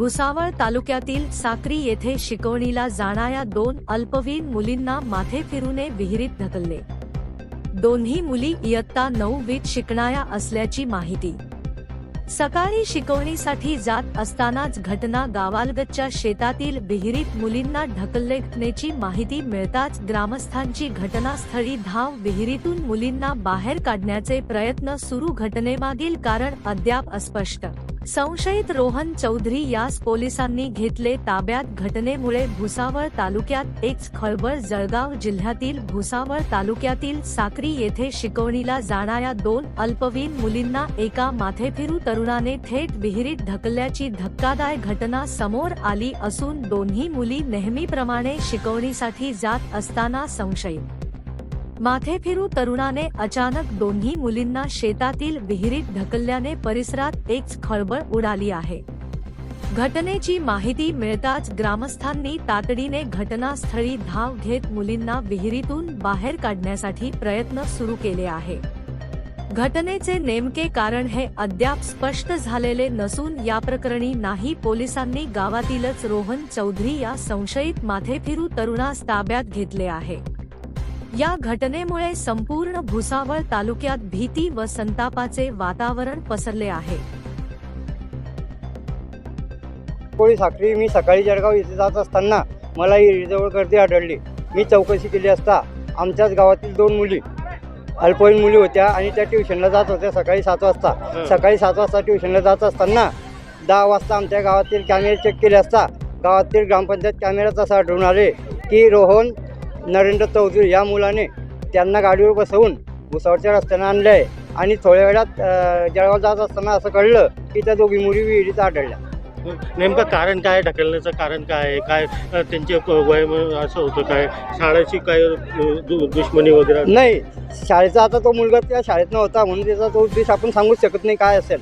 भुसावळ तालुक्यातील साक्री येथे शिकवणीला जाणाऱ्या 2 अल्पवयीन मुलींना माथे फिरूने विहिरीत ढकलले। दोन्ही मुली इयत्ता 9वीत शिकणाऱ्या असल्याची माहिती। सकाळी शिकवणीसाठी जात असतानाच घटना गावालगतच्या शेतातील विहिरीत मुलींना ढकलल्याची माहिती मिळताच ग्रामस्थांची घटनास्थळी धाव, विहिरीतून मुलींना बाहेर काढण्याचे प्रयत्न सुरू। घटनेमागील कारण अद्याप अस्पष्ट। संशयित रोहन चौधरी यास पोलिसांनी घेतले ताब्यात। घटनेमुळे भुसावळ तालुक्यात एक खळबळ। जळगाव जिल्ह्यातील भुसावळ तालुक्यातील साक्री येथे शिकवणीला जाणाऱ्या 2 अल्पवयीन मुलींना एका माथेफिरू तरुणाने थेट विहिरीत ढकलल्याची धक्कादायक घटना समोर आली असून दोन्ही मुली नेहमीप्रमाणे शिकवणीसाठी जात असताना संशयित माथेफिरू तरुणाने अचानक दोन्ही मुलींना शेतातील विहिरीत ढकलल्याने परिसरात एक खळबळ उडाली आहे। घटनेची माहिती मिळताच ग्रामस्थांनी तातडीने घटनास्थळी धाव घेत मुलींना विहिरीतून बाहेर काढण्यासाठी प्रयत्न सुरू केले आहे। घटनेचे नेमके कारण हे अद्याप स्पष्ट झालेले नसून या प्रकरणी नाही पोलिसांनी गावातीलच रोहन चौधरी या संशयित माथेफिरू तरुणास ताब्यात घेतले आहे। या घटनेमुळे संपूर्ण भुसावळ तालुक्यात भीती व संतापाचे वातावरण पसरले आहे। साक्री मी सकाळी जळगाव येथे जात असताना मला विहिरीजवळ गर्दी आढळली। मी चौकशी केली असता आमच्याच गावातील 2 मुली अल्पवयीन मुली होत्या आणि त्या ट्युशनला जात होत्या सकाळी 7 वाजता। सकाळी 7 वाजता ट्युशनला जात असताना 10 वाजता आमच्या गावातील कॅमेरे चेक केले असता गावातील ग्रामपंचायत कॅमेऱ्यात असं आढळून आले की रोहन नरेंद्र चौधरी या मुलाने त्यांना गाडीवर बसवून भुसावळच्या रस्त्याने आणले आहे आणि थोड्या वेळात जळगाव जात असताना असं कळलं की त्या दोघी मुली विहिरीत आढळल्या। नेमकं कारण काय, ढकलण्याचं कारण काय आहे? काय त्यांचे वय असं होतं, काय शाळेची काय दुश्मनी वगैरे? नाही, शाळेचा आता तो मुलगा त्या शाळेत नव्हता म्हणून त्याचा तो उद्देश आपण सांगूच शकत नाही काय असेल।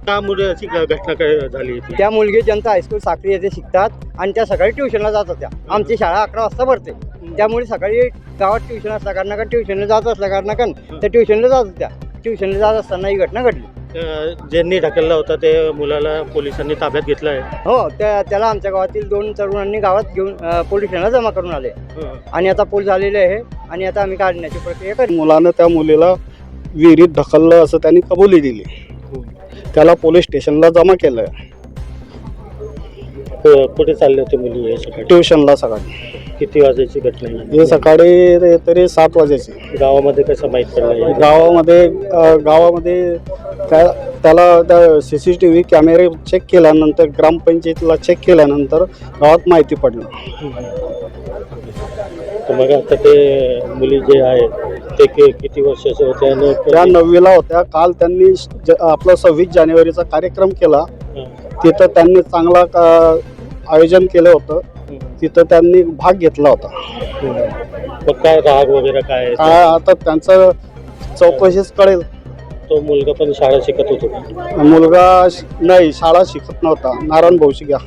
का मुळे अशी घटना काय झाली? त्या मुलगी जनता हायस्कूल साक्री येथे शिकतात आणि त्या सकाळी ट्युशनला जात होत्या। आमची शाळा 11 वाजता भरते, त्यामुळे सकाळी गावात ट्युशन असल्या कारणाकन ट्युशनला जात असल्या कारणाकन त्या ट्युशनला जात होत्या। ट्युशनला जात असताना ही घटना घडली। ज्यांनी ढकलला होता ते मुलाला पोलिसांनी ताब्यात घेतलं आहे? हो, त्याला आमच्या गावातील 2 तरुणांनी गावात घेऊन पोलीस ठाण्यात जमा करून आले आणि आता पोलीस आलेले आहे आणि आता आम्ही काढण्याची प्रक्रिया करू। मुलानं त्या मुलीला विहिरीत ढकललं असं त्यांनी कबुली दिली। त्याला पोलीस स्टेशनला जमा केलं। कुठे चालले होते मुली? ट्युशनला सकाळी। किती वाजायची घटना आहे? हे सकाळी तरी 7 वाजायची। गावामध्ये कसं माहीत पडलं? गावामध्ये त्याला त्या CCTV कॅमेरे चेक केल्यानंतर, ग्रामपंचायतीला चेक केल्यानंतर गावात माहिती पडलं। तर मग आता ते मुली जे आहेत ते किती वर्षाचे होते? आणि त्या 9वीला होत्या। काल त्यांनी आपला 26 जानेवारीचा कार्यक्रम केला। तिथं त्यांनी चांगला आयोजन केलं होतं, तिथं त्यांनी भाग घेतला होता। मग काय राग वगैरे काय आता त्यांचं चौकशीच कळेल। तो मुलगा पण शाळा शिकत होता? मुलगा नाही, शाळा शिकत नव्हता, नारायण भाऊ शिका।